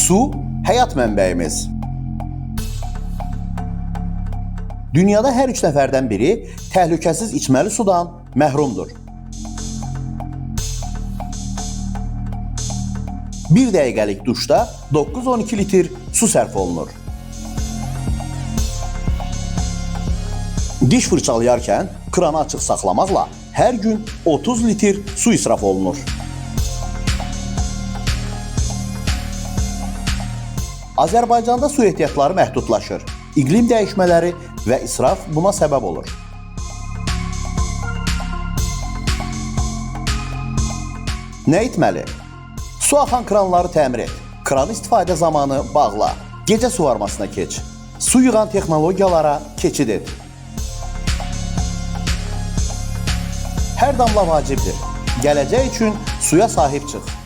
Su həyat mənbəyimiz. Dünyada hər 3 nəfərdən biri təhlükəsiz içməli sudan məhrumdur. 1 dəqiqəlik duşda 9-12 litr su sərf olunur. Diş fırçalayarkən kranı açıq saxlamaqla hər gün 30 litr su israf olunur. Azərbaycanda su ehtiyatları məhdudlaşır. İqlim dəyişmələri və israf buna səbəb olur. Nə etməli? Su axan kranları təmir et. Kranı istifadə zamanı bağla. Gecə suvarmasına keç. Su yığan texnologiyalara keçid et. Hər damla vacibdir. Gələcək üçün suya sahib çıx.